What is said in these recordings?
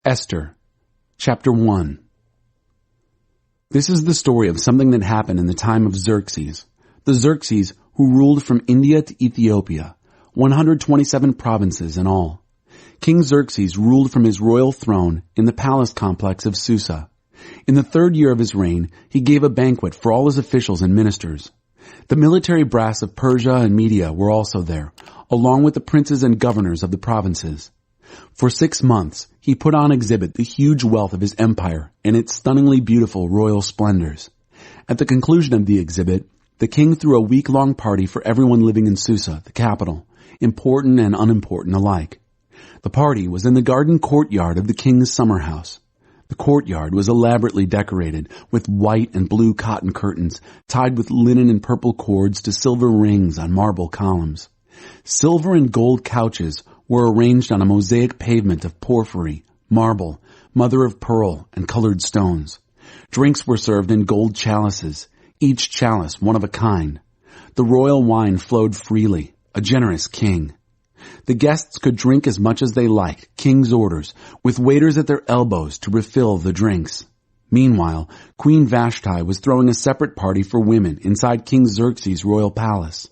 Esther Chapter 1. This is the story of something that happened in the time of Xerxes, the Xerxes who ruled from India to Ethiopia, 127 provinces in all. King Xerxes ruled from his royal throne in the palace complex of Susa. In the 3rd year of his reign, he gave a banquet for all his officials and ministers. The military brass of Persia and Media were also there, along with the princes and governors of the provinces. For 6 months, he put on exhibit the huge wealth of his empire and its stunningly beautiful royal splendors. At the conclusion of the exhibit, the king threw a week-long party for everyone living in Susa, the capital, important and unimportant alike. The party was in the garden courtyard of the king's summer house. The courtyard was elaborately decorated with white and blue cotton curtains tied with linen and purple cords to silver rings on marble columns. Silver and gold couches were arranged on a mosaic pavement of porphyry, marble, mother of pearl, and colored stones. Drinks were served in gold chalices, each chalice one of a kind. The royal wine flowed freely, a generous king. The guests could drink as much as they liked, king's orders, with waiters at their elbows to refill the drinks. Meanwhile, Queen Vashti was throwing a separate party for women inside King Xerxes' royal palace.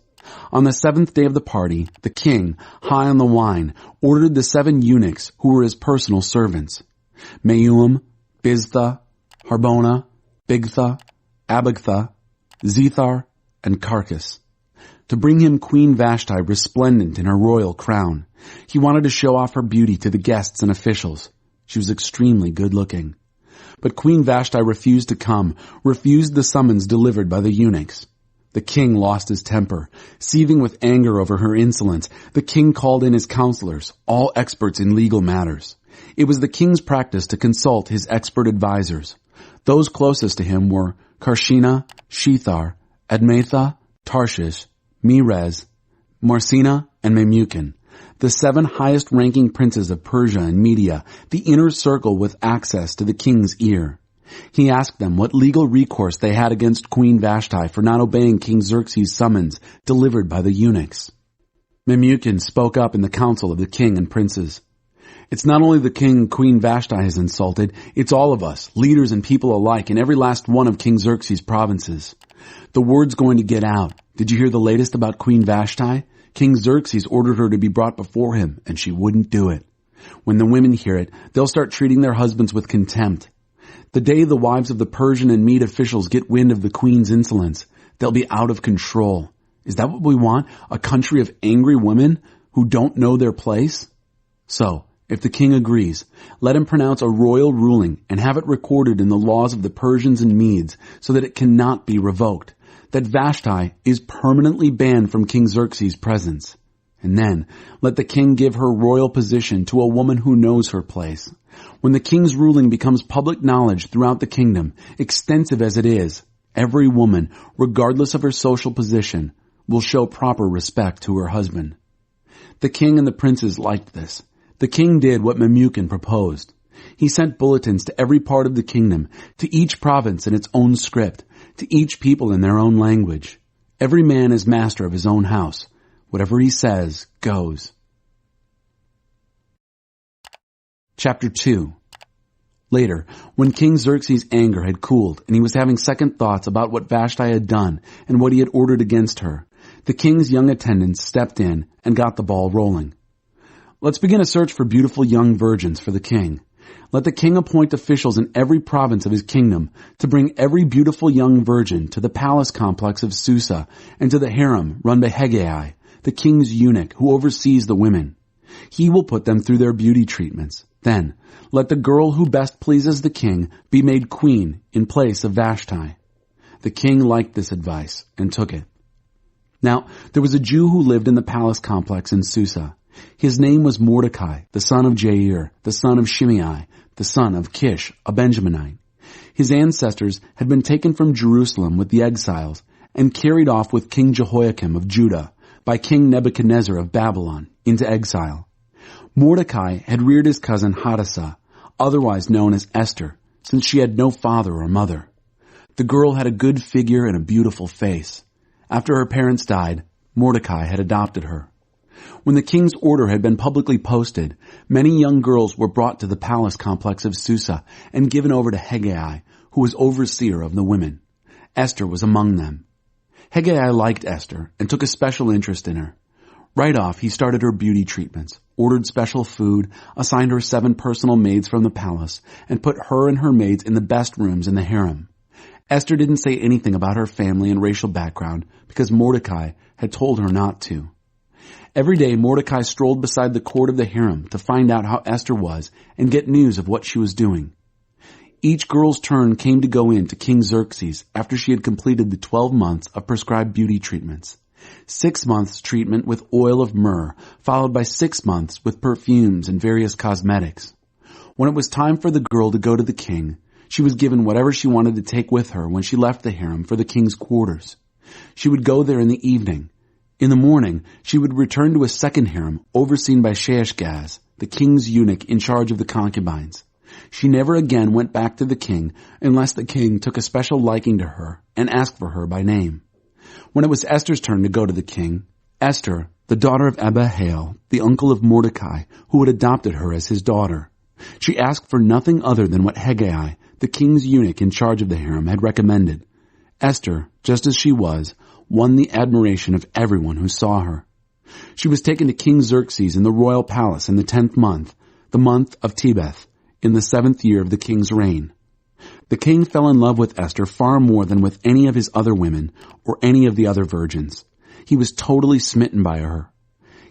On the 7th day of the party, the king, high on the wine, ordered the 7 eunuchs who were his personal servants, Meum, Biztha, Harbona, Bigtha, Abagtha, Zethar, and Carcass, to bring him Queen Vashti resplendent in her royal crown. He wanted to show off her beauty to the guests and officials. She was extremely good-looking. But Queen Vashti refused to come, refused the summons delivered by the eunuchs. The king lost his temper. Seething with anger over her insolence, the king called in his counselors, all experts in legal matters. It was the king's practice to consult his expert advisors. Those closest to him were Karshina, Shethar, Admatha, Tarshish, Merez, Marsina, and Memucan, the 7 highest-ranking princes of Persia and Media, the inner circle with access to the king's ear. He asked them what legal recourse they had against Queen Vashti for not obeying King Xerxes' summons delivered by the eunuchs. Memucan spoke up in the council of the king and princes. It's not only the king and Queen Vashti is insulted, it's all of us, leaders and people alike, in every last one of King Xerxes' provinces. The word's going to get out. Did you hear the latest about Queen Vashti? King Xerxes ordered her to be brought before him, and she wouldn't do it. When the women hear it, they'll start treating their husbands with contempt. The day the wives of the Persian and Mede officials get wind of the queen's insolence, they'll be out of control. Is that what we want? A country of angry women who don't know their place? So, if the king agrees, let him pronounce a royal ruling and have it recorded in the laws of the Persians and Medes so that it cannot be revoked, that Vashti is permanently banned from King Xerxes' presence. And then, let the king give her royal position to a woman who knows her place. When the king's ruling becomes public knowledge throughout the kingdom, extensive as it is, every woman, regardless of her social position, will show proper respect to her husband. The king and the princes liked this. The king did what Memucan proposed. He sent bulletins to every part of the kingdom, to each province in its own script, to each people in their own language. Every man is master of his own house. Whatever he says goes. Chapter 2. Later, when King Xerxes' anger had cooled and he was having second thoughts about what Vashti had done and what he had ordered against her, the king's young attendants stepped in and got the ball rolling. Let's begin a search for beautiful young virgins for the king. Let the king appoint officials in every province of his kingdom to bring every beautiful young virgin to the palace complex of Susa and to the harem run by Hegai, the king's eunuch who oversees the women. He will put them through their beauty treatments. Then, let the girl who best pleases the king be made queen in place of Vashti. The king liked this advice and took it. Now, there was a Jew who lived in the palace complex in Susa. His name was Mordecai, the son of Jair, the son of Shimei, the son of Kish, a Benjaminite. His ancestors had been taken from Jerusalem with the exiles and carried off with King Jehoiakim of Judah by King Nebuchadnezzar of Babylon into exile. Mordecai had reared his cousin Hadassah, otherwise known as Esther, since she had no father or mother. The girl had a good figure and a beautiful face. After her parents died, Mordecai had adopted her. When the king's order had been publicly posted, many young girls were brought to the palace complex of Susa and given over to Hegai, who was overseer of the women. Esther was among them. Hegai liked Esther and took a special interest in her. Right off, he started her beauty treatments, ordered special food, assigned her 7 personal maids from the palace, and put her and her maids in the best rooms in the harem. Esther didn't say anything about her family and racial background because Mordecai had told her not to. Every day, Mordecai strolled beside the court of the harem to find out how Esther was and get news of what she was doing. Each girl's turn came to go in to King Xerxes after she had completed the 12 months of prescribed beauty treatments. 6 months treatment with oil of myrrh, followed by 6 months with perfumes and various cosmetics. When it was time for the girl to go to the king, she was given whatever she wanted to take with her when she left the harem for the king's quarters. She would go there in the evening. In the morning, she would return to a second harem overseen by Shaashgaz, the king's eunuch in charge of the concubines. She never again went back to the king unless the king took a special liking to her and asked for her by name. When it was Esther's turn to go to the king, Esther, the daughter of Abihail, the uncle of Mordecai, who had adopted her as his daughter, she asked for nothing other than what Hegai, the king's eunuch in charge of the harem, had recommended. Esther, just as she was, won the admiration of everyone who saw her. She was taken to King Xerxes in the royal palace in the 10th month, the month of Tebeth, in the 7th year of the king's reign. The king fell in love with Esther far more than with any of his other women or any of the other virgins. He was totally smitten by her.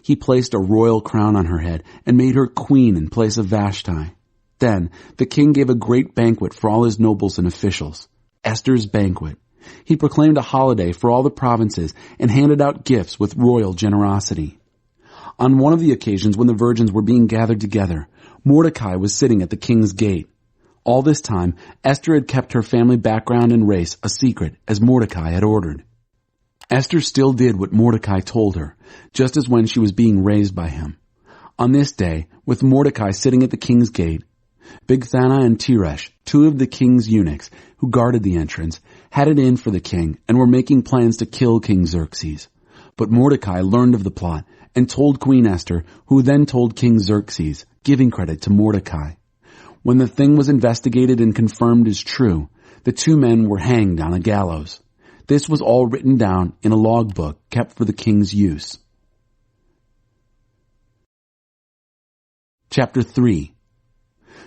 He placed a royal crown on her head and made her queen in place of Vashti. Then the king gave a great banquet for all his nobles and officials, Esther's banquet. He proclaimed a holiday for all the provinces and handed out gifts with royal generosity. On one of the occasions when the virgins were being gathered together, Mordecai was sitting at the king's gate. All this time, Esther had kept her family background and race a secret, as Mordecai had ordered. Esther still did what Mordecai told her, just as when she was being raised by him. On this day, with Mordecai sitting at the king's gate, Bigthana and Teresh, 2 of the king's eunuchs who guarded the entrance, had it in for the king and were making plans to kill King Xerxes. But Mordecai learned of the plot and told Queen Esther, who then told King Xerxes, giving credit to Mordecai. When the thing was investigated and confirmed as true, the 2 men were hanged on a gallows. This was all written down in a logbook kept for the king's use. Chapter 3.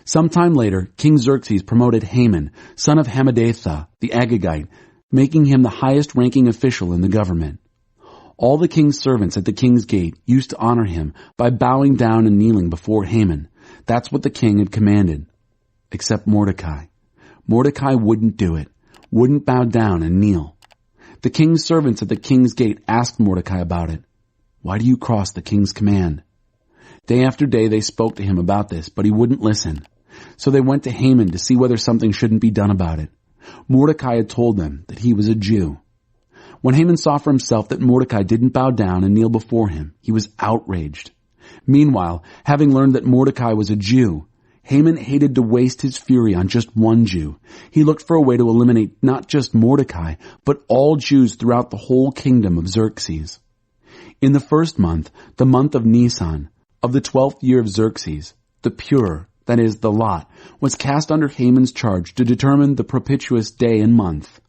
Sometime later, King Xerxes promoted Haman, son of Hammedatha, the Agagite, making him the highest-ranking official in the government. All the king's servants at the king's gate used to honor him by bowing down and kneeling before Haman. That's what the king had commanded. Except Mordecai. Mordecai wouldn't do it, wouldn't bow down and kneel. The king's servants at the king's gate asked Mordecai about it. Why do you cross the king's command? Day after day they spoke to him about this, but he wouldn't listen. So they went to Haman to see whether something shouldn't be done about it. Mordecai had told them that he was a Jew. When Haman saw for himself that Mordecai didn't bow down and kneel before him, he was outraged. Meanwhile, having learned that Mordecai was a Jew, Haman hated to waste his fury on just one Jew. He looked for a way to eliminate not just Mordecai, but all Jews throughout the whole kingdom of Xerxes. In the 1st month, the month of Nisan, of the 12th year of Xerxes, the Pur, that is, the lot, was cast under Haman's charge to determine the propitious day and month.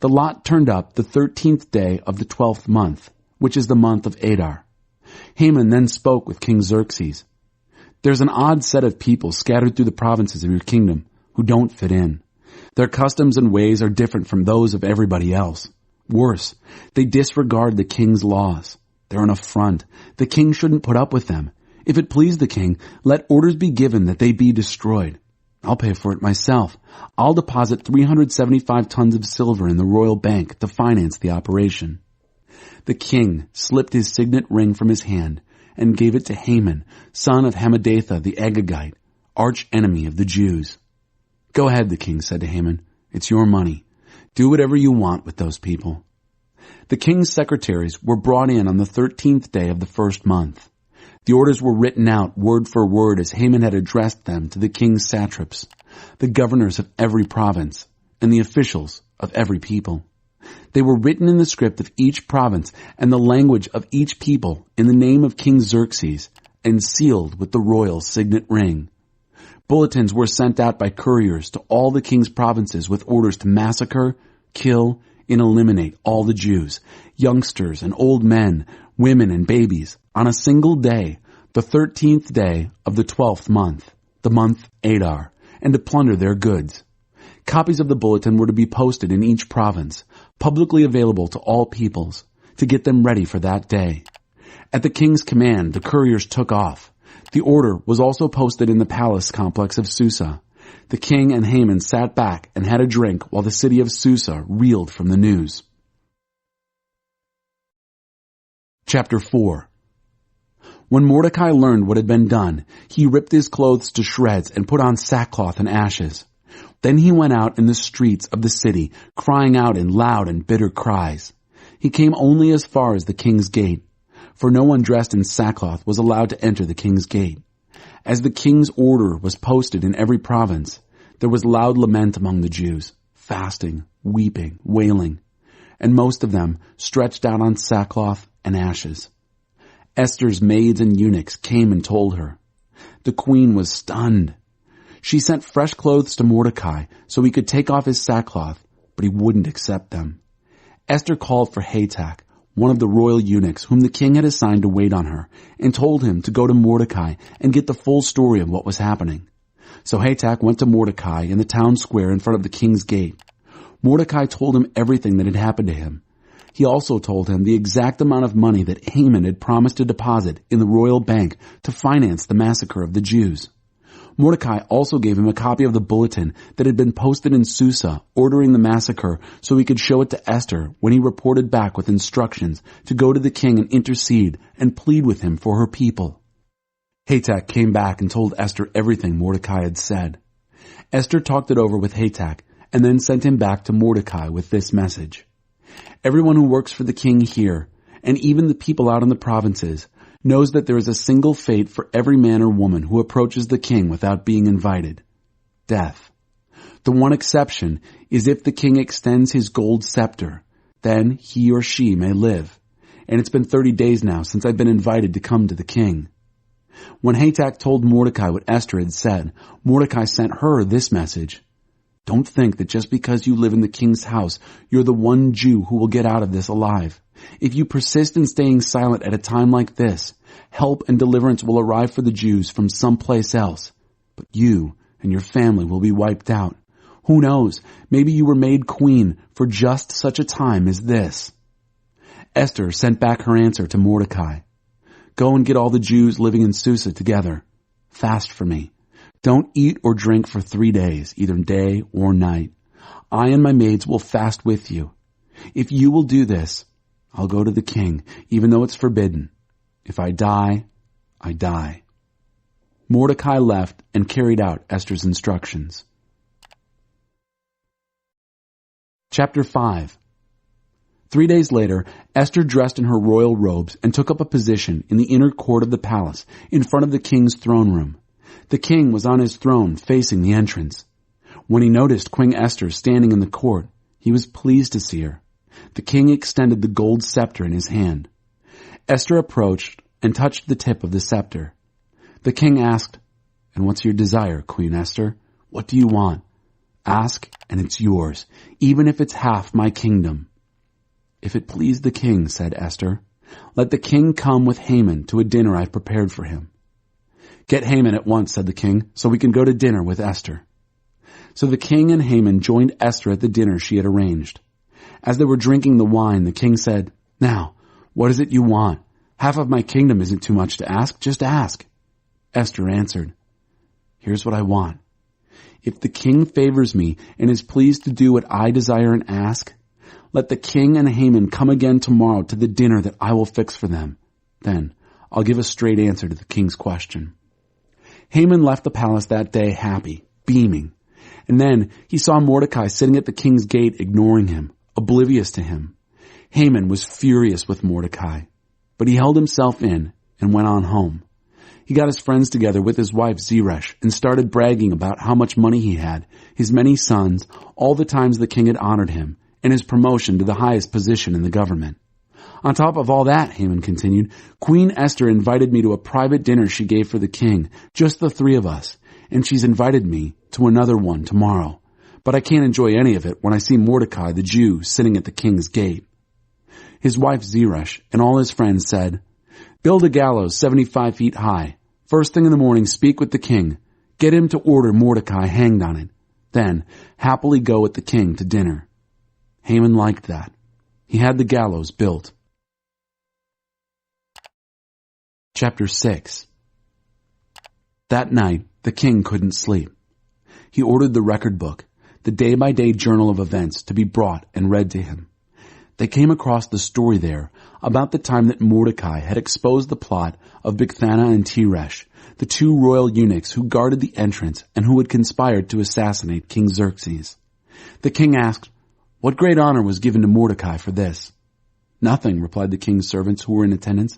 The lot turned up the 13th day of the 12th month, which is the month of Adar. Haman then spoke with King Xerxes. There's an odd set of people scattered through the provinces of your kingdom who don't fit in. Their customs and ways are different from those of everybody else. Worse, they disregard the king's laws. They're an affront. The king shouldn't put up with them. If it please the king, let orders be given that they be destroyed. I'll pay for it myself. I'll deposit 375 tons of silver in the royal bank to finance the operation. The king slipped his signet ring from his hand and gave it to Haman, son of Hammedatha the Agagite, arch enemy of the Jews. Go ahead, the king said to Haman. It's your money. Do whatever you want with those people. The king's secretaries were brought in on the 13th day of the 1st month. The orders were written out word for word as Haman had addressed them to the king's satraps, the governors of every province, and the officials of every people. They were written in the script of each province and the language of each people in the name of King Xerxes and sealed with the royal signet ring. Bulletins were sent out by couriers to all the king's provinces with orders to massacre, kill, and eliminate all the Jews, youngsters and old men, women and babies, on a single day, the 13th day of the 12th month, the month Adar, and to plunder their goods. Copies of the bulletin were to be posted in each province, publicly available to all peoples, to get them ready for that day. At the king's command, the couriers took off. The order was also posted in the palace complex of Susa. The king and Haman sat back and had a drink while the city of Susa reeled from the news. Chapter 4. When Mordecai learned what had been done, he ripped his clothes to shreds and put on sackcloth and ashes. Then he went out in the streets of the city, crying out in loud and bitter cries. He came only as far as the king's gate, for no one dressed in sackcloth was allowed to enter the king's gate. As the king's order was posted in every province, there was loud lament among the Jews, fasting, weeping, wailing, and most of them stretched out on sackcloth and ashes. Esther's maids and eunuchs came and told her. The queen was stunned. She sent fresh clothes to Mordecai so he could take off his sackcloth, but he wouldn't accept them. Esther called for Hatak, one of the royal eunuchs whom the king had assigned to wait on her, and told him to go to Mordecai and get the full story of what was happening. So Hatak went to Mordecai in the town square in front of the king's gate. Mordecai told him everything that had happened to him. He also told him the exact amount of money that Haman had promised to deposit in the royal bank to finance the massacre of the Jews. Mordecai also gave him a copy of the bulletin that had been posted in Susa ordering the massacre so he could show it to Esther when he reported back with instructions to go to the king and intercede and plead with him for her people. Hatak came back and told Esther everything Mordecai had said. Esther talked it over with Hatak and then sent him back to Mordecai with this message. Everyone who works for the king here, and even the people out in the provinces, knows that there is a single fate for every man or woman who approaches the king without being invited: death. The one exception is if the king extends his gold scepter, then he or she may live. And it's been 30 days now since I've been invited to come to the king. When Hatak told Mordecai what Esther had said, Mordecai sent her this message: Don't think that just because you live in the king's house, you're the one Jew who will get out of this alive. If you persist in staying silent at a time like this, help and deliverance will arrive for the Jews from someplace else. But you and your family will be wiped out. Who knows? Maybe you were made queen for just such a time as this. Esther sent back her answer to Mordecai. Go and get all the Jews living in Susa together. Fast for me. Don't eat or drink for 3 days, either day or night. I and my maids will fast with you. If you will do this, I'll go to the king, even though it's forbidden. If I die, I die. Mordecai left and carried out Esther's instructions. Chapter 5. 3 days later, Esther dressed in her royal robes and took up a position in the inner court of the palace in front of the king's throne room. The king was on his throne facing the entrance. When he noticed Queen Esther standing in the court, he was pleased to see her. The king extended the gold scepter in his hand. Esther approached and touched the tip of the scepter. The king asked, And what's your desire, Queen Esther? What do you want? Ask, and it's yours, even if it's half my kingdom. If it please the king, said Esther, let the king come with Haman to a dinner I've prepared for him. Get Haman at once, said the king, so we can go to dinner with Esther. So the king and Haman joined Esther at the dinner she had arranged. As they were drinking the wine, the king said, Now, what is it you want? Half of my kingdom isn't too much to ask, just ask. Esther answered, Here's what I want. If the king favors me and is pleased to do what I desire and ask, let the king and Haman come again tomorrow to the dinner that I will fix for them. Then I'll give a straight answer to the king's question. Haman left the palace that day happy, beaming. And then he saw Mordecai sitting at the king's gate ignoring him, oblivious to him. Haman was furious with Mordecai, but he held himself in and went on home. He got his friends together with his wife Zeresh and started bragging about how much money he had, his many sons, all the times the king had honored him, and his promotion to the highest position in the government. On top of all that, Haman continued, Queen Esther invited me to a private dinner she gave for the king, just the three of us, and she's invited me to another one tomorrow. But I can't enjoy any of it when I see Mordecai the Jew sitting at the king's gate. His wife Zeresh and all his friends said, Build a gallows 75 feet high. First thing in the morning, speak with the king. Get him to order Mordecai hanged on it. Then happily go with the king to dinner. Haman liked that. He had the gallows built. Chapter 6. That night, the king couldn't sleep. He ordered the record book, the day-by-day journal of events, to be brought and read to him. They came across the story there about the time that Mordecai had exposed the plot of Bigthana and Teresh, the two royal eunuchs who guarded the entrance and who had conspired to assassinate King Xerxes. The king asked, What great honor was given to Mordecai for this? Nothing, replied the king's servants who were in attendance.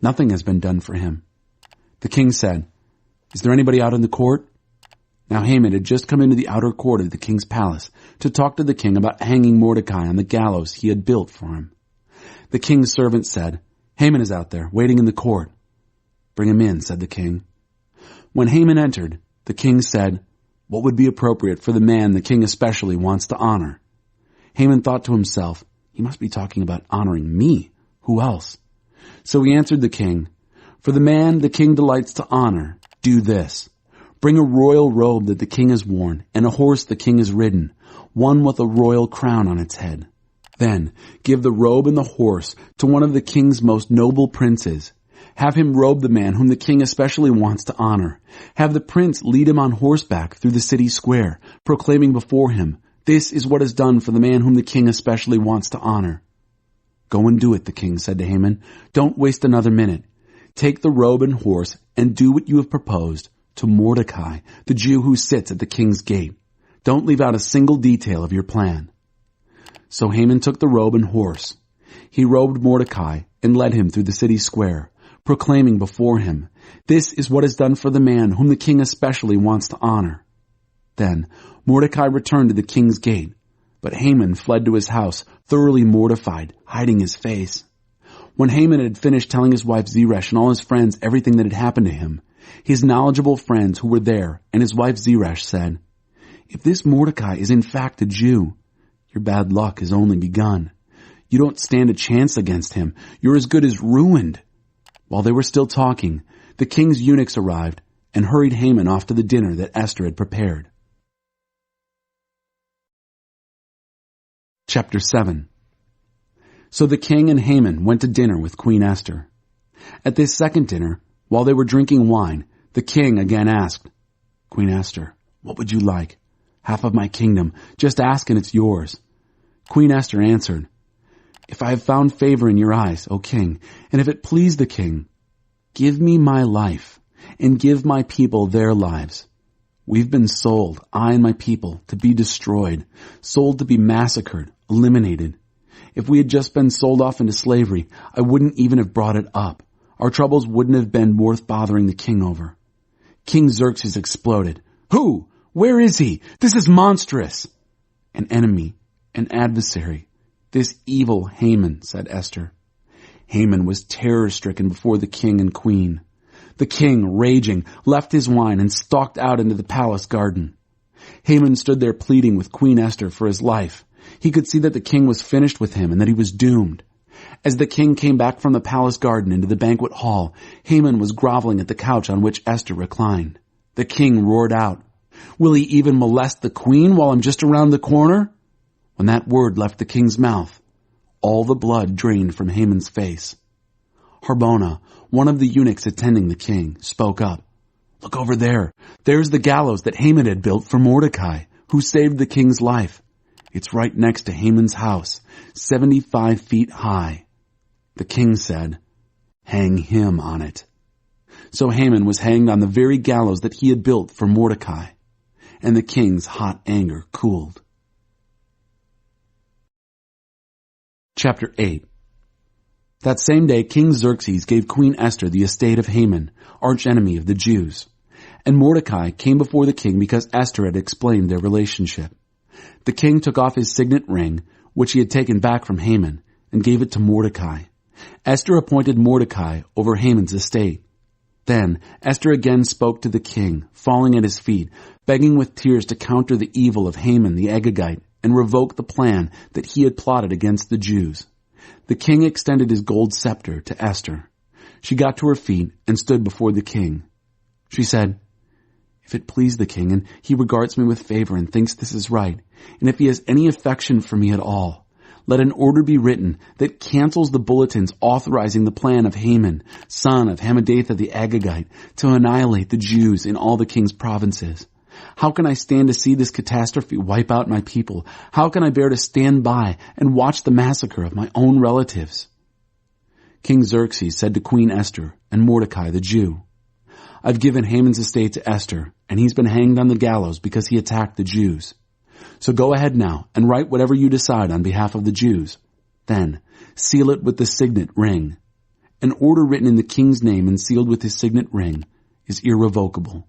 Nothing has been done for him. The king said, Is there anybody out in the court? Now Haman had just come into the outer court of the king's palace to talk to the king about hanging Mordecai on the gallows he had built for him. The king's servant said, Haman is out there, waiting in the court. Bring him in, said the king. When Haman entered, the king said, What would be appropriate for the man the king especially wants to honor? Haman thought to himself, He must be talking about honoring me. Who else? So he answered the king, For the man the king delights to honor, do this. Bring a royal robe that the king has worn, and a horse the king has ridden, one with a royal crown on its head. Then give the robe and the horse to one of the king's most noble princes. Have him robe the man whom the king especially wants to honor. Have the prince lead him on horseback through the city square, proclaiming before him, This is what is done for the man whom the king especially wants to honor. Go and do it, the king said to Haman. Don't waste another minute. Take the robe and horse and do what you have proposed to Mordecai, the Jew who sits at the king's gate. Don't leave out a single detail of your plan. So Haman took the robe and horse. He robed Mordecai and led him through the city square, proclaiming before him, This is what is done for the man whom the king especially wants to honor. Then Mordecai returned to the king's gate, but Haman fled to his house, thoroughly mortified, hiding his face. When Haman had finished telling his wife Zeresh and all his friends everything that had happened to him, his knowledgeable friends who were there and his wife Zeresh said, If this Mordecai is in fact a Jew, your bad luck has only begun. You don't stand a chance against him. You're as good as ruined. While they were still talking, the king's eunuchs arrived and hurried Haman off to the dinner that Esther had prepared. Chapter 7. So the king and Haman went to dinner with Queen Esther. At this second dinner, while they were drinking wine, the king again asked, Queen Esther, what would you like? Half of my kingdom. Just ask and it's yours. Queen Esther answered, If I have found favor in your eyes, O king, and if it please the king, give me my life and give my people their lives. We've been sold, I and my people, to be destroyed, sold to be massacred, eliminated. If we had just been sold off into slavery, I wouldn't even have brought it up. Our troubles wouldn't have been worth bothering the king over. King Xerxes exploded. Who? Where is he? This is monstrous. An enemy, an adversary. This evil Haman, said Esther. Haman was terror-stricken before the king and queen. The king, raging, left his wine and stalked out into the palace garden. Haman stood there pleading with Queen Esther for his life. He could see that the king was finished with him and that he was doomed. As the king came back from the palace garden into the banquet hall, Haman was groveling at the couch on which Esther reclined. The king roared out, Will he even molest the queen while I'm just around the corner? When that word left the king's mouth, all the blood drained from Haman's face. Harbona, one of the eunuchs attending the king, spoke up. Look over there. There's the gallows that Haman had built for Mordecai, who saved the king's life. It's right next to Haman's house, 75 feet high. The king said, Hang him on it. So Haman was hanged on the very gallows that he had built for Mordecai, and the king's hot anger cooled. Chapter 8. That same day King Xerxes gave Queen Esther the estate of Haman, archenemy of the Jews, and Mordecai came before the king because Esther had explained their relationship. The king took off his signet ring, which he had taken back from Haman, and gave it to Mordecai. Esther appointed Mordecai over Haman's estate. Then Esther again spoke to the king, falling at his feet, begging with tears to counter the evil of Haman the Agagite and revoke the plan that he had plotted against the Jews. The king extended his gold scepter to Esther. She got to her feet and stood before the king. She said, "If it please the king, and he regards me with favor and thinks this is right, and if he has any affection for me at all, let an order be written that cancels the bulletins authorizing the plan of Haman, son of Hammedatha the Agagite, to annihilate the Jews in all the king's provinces. How can I stand to see this catastrophe wipe out my people? How can I bear to stand by and watch the massacre of my own relatives?" King Xerxes said to Queen Esther and Mordecai the Jew, "I've given Haman's estate to Esther, and he's been hanged on the gallows because he attacked the Jews. So go ahead now and write whatever you decide on behalf of the Jews. Then seal it with the signet ring. An order written in the king's name and sealed with his signet ring is irrevocable."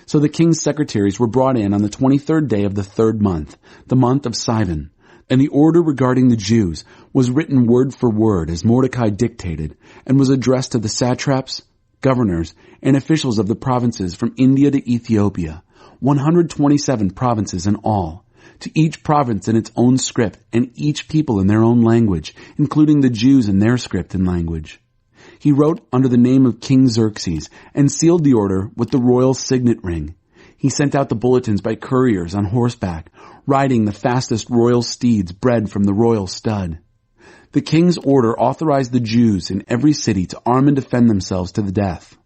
So the king's secretaries were brought in on the 23rd day of the 3rd month, the month of Sivan, and the order regarding the Jews was written word for word as Mordecai dictated, and was addressed to the satraps, governors, and officials of the provinces from India to Ethiopia, 127 provinces in all, to each province in its own script and each people in their own language, including the Jews in their script and language. He wrote under the name of King Xerxes and sealed the order with the royal signet ring. He sent out the bulletins by couriers on horseback, riding the fastest royal steeds bred from the royal stud. The king's order authorized the Jews in every city to arm and defend themselves to the death,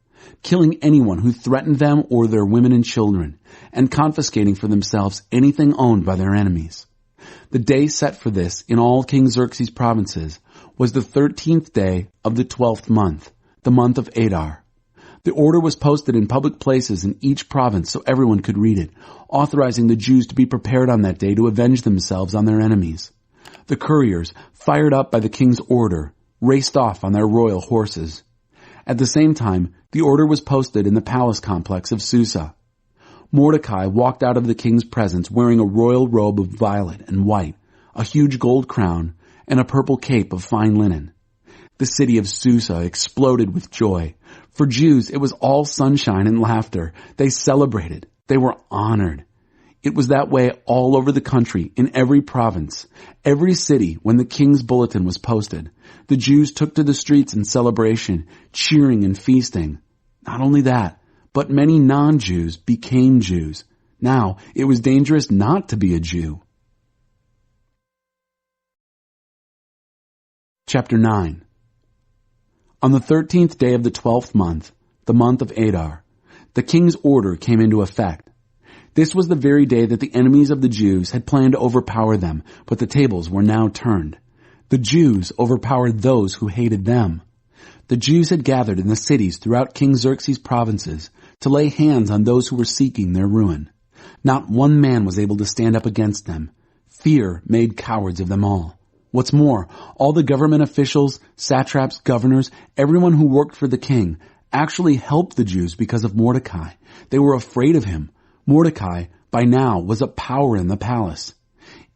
killing anyone who threatened them or their women and children, and confiscating for themselves anything owned by their enemies. The day set for this in all King Xerxes' provinces was the 13th day of the 12th month, the month of Adar. The order was posted in public places in each province so everyone could read it, authorizing the Jews to be prepared on that day to avenge themselves on their enemies. The couriers, fired up by the king's order, raced off on their royal horses. At the same time, the order was posted in the palace complex of Susa. Mordecai walked out of the king's presence wearing a royal robe of violet and white, a huge gold crown, and a purple cape of fine linen. The city of Susa exploded with joy. For Jews, it was all sunshine and laughter. They celebrated. They were honored. It was that way all over the country, in every province, every city. When the king's bulletin was posted, the Jews took to the streets in celebration, cheering and feasting. Not only that, but many non-Jews became Jews. Now, it was dangerous not to be a Jew. Chapter 9. On the 13th day of the 12th month, the month of Adar, the king's order came into effect. This was the very day that the enemies of the Jews had planned to overpower them, but the tables were now turned. The Jews overpowered those who hated them. The Jews had gathered in the cities throughout King Xerxes' provinces to lay hands on those who were seeking their ruin. Not one man was able to stand up against them. Fear made cowards of them all. What's more, all the government officials, satraps, governors, everyone who worked for the king, actually helped the Jews because of Mordecai. They were afraid of him. Mordecai, by now, was a power in the palace.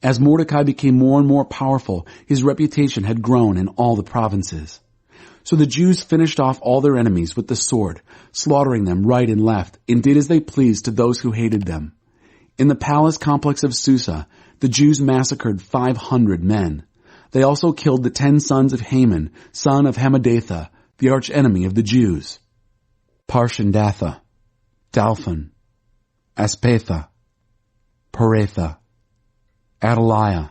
As Mordecai became more and more powerful, his reputation had grown in all the provinces. So the Jews finished off all their enemies with the sword, slaughtering them right and left, and did as they pleased to those who hated them. In the palace complex of Susa, the Jews massacred 500 men. They also killed the 10 sons of Haman, son of Hammedatha, the archenemy of the Jews: Parshandatha, Dalphon, Aspatha, Paretha, Adaliah,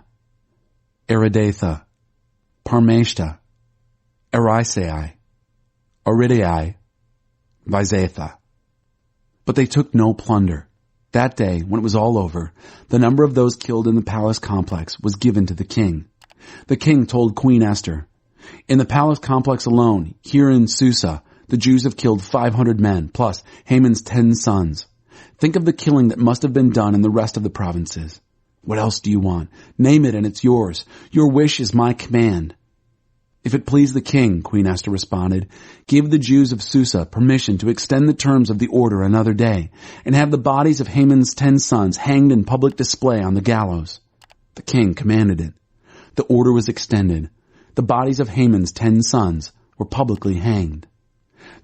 Eridatha, Parmashta, Erisai, Aridai, Vizatha. But they took no plunder. That day, when it was all over, the number of those killed in the palace complex was given to the king. The king told Queen Esther, "In the palace complex alone, here in Susa, the Jews have killed 500 men, plus Haman's 10 sons. Think of the killing that must have been done in the rest of the provinces. What else do you want? Name it and it's yours. Your wish is my command." "If it please the king," Queen Esther responded, "give the Jews of Susa permission to extend the terms of the order another day, and have the bodies of Haman's 10 sons hanged in public display on the gallows." The king commanded it. The order was extended. The bodies of Haman's 10 sons were publicly hanged.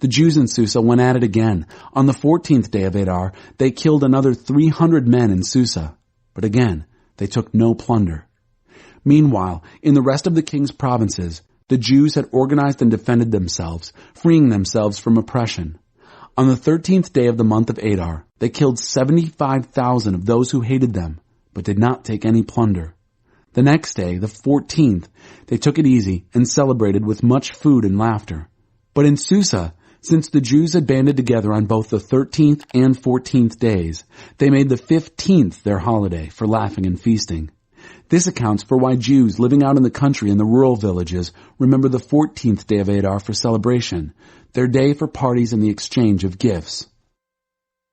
The Jews in Susa went at it again. On the 14th day of Adar, they killed another 300 men in Susa. But again, they took no plunder. Meanwhile, in the rest of the king's provinces, the Jews had organized and defended themselves, freeing themselves from oppression. On the 13th day of the month of Adar, they killed 75,000 of those who hated them, but did not take any plunder. The next day, the 14th, they took it easy and celebrated with much food and laughter. But in Susa, since the Jews had banded together on both the 13th and 14th days, they made the 15th their holiday for laughing and feasting. This accounts for why Jews living out in the country in the rural villages remember the 14th day of Adar for celebration, their day for parties and the exchange of gifts.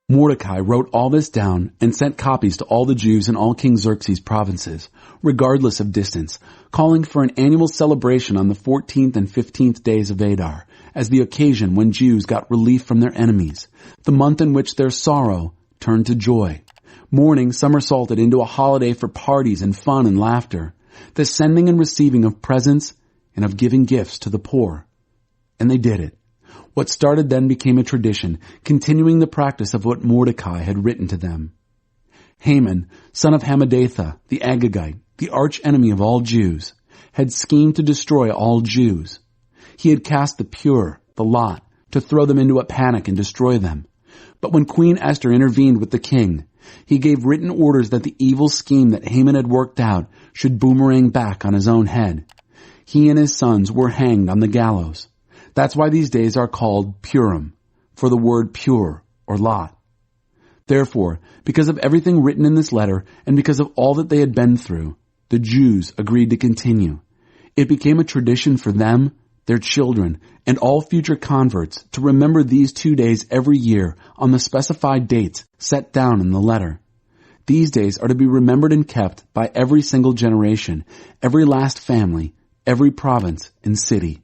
Mordecai wrote all this down and sent copies to all the Jews in all King Xerxes' provinces, regardless of distance, calling for an annual celebration on the 14th and 15th days of Adar, as the occasion when Jews got relief from their enemies, the month in which their sorrow turned to joy. Mourning somersaulted into a holiday for parties and fun and laughter, the sending and receiving of presents and of giving gifts to the poor. And they did it. What started then became a tradition, continuing the practice of what Mordecai had written to them. Haman, son of Hammedatha, the Agagite, the arch-enemy of all Jews, had schemed to destroy all Jews. He had cast the pure, the lot, to throw them into a panic and destroy them. But when Queen Esther intervened with the king, he gave written orders that the evil scheme that Haman had worked out should boomerang back on his own head. He and his sons were hanged on the gallows. That's why these days are called Purim, for the word pure or lot. Therefore, because of everything written in this letter and because of all that they had been through, the Jews agreed to continue. It became a tradition for them, their children, and all future converts to remember these 2 days every year on the specified dates set down in the letter. These days are to be remembered and kept by every single generation, every last family, every province and city.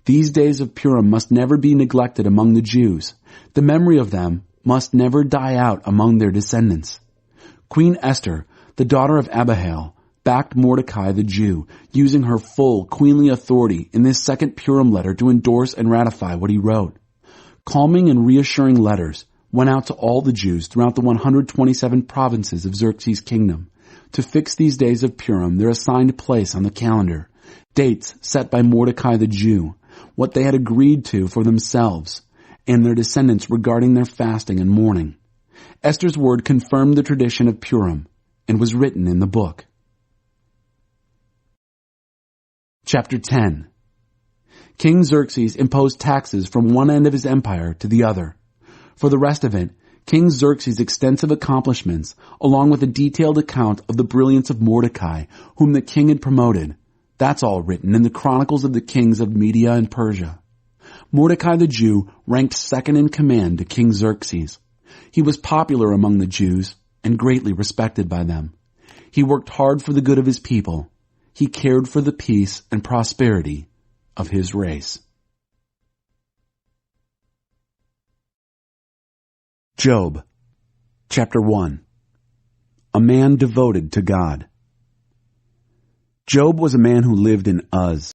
These days of Purim must never be neglected among the Jews. The memory of them must never die out among their descendants. Queen Esther, the daughter of Abihail, backed Mordecai the Jew, using her full queenly authority in this second Purim letter to endorse and ratify what he wrote. Calming and reassuring letters went out to all the Jews throughout the 127 provinces of Xerxes' kingdom to fix these days of Purim their assigned place on the calendar, dates set by Mordecai the Jew, what they had agreed to for themselves and their descendants regarding their fasting and mourning. Esther's word confirmed the tradition of Purim and was written in the book. Chapter 10. King Xerxes imposed taxes from one end of his empire to the other. For the rest of it, King Xerxes' extensive accomplishments, along with a detailed account of the brilliance of Mordecai, whom the king had promoted, that's all written in the chronicles of the kings of Media and Persia. Mordecai the Jew ranked second in command to King Xerxes. He was popular among the Jews and greatly respected by them. He worked hard for the good of his people. He cared for the peace and prosperity of his race. Job, Chapter 1. A man devoted to God. Job was a man who lived in Uz,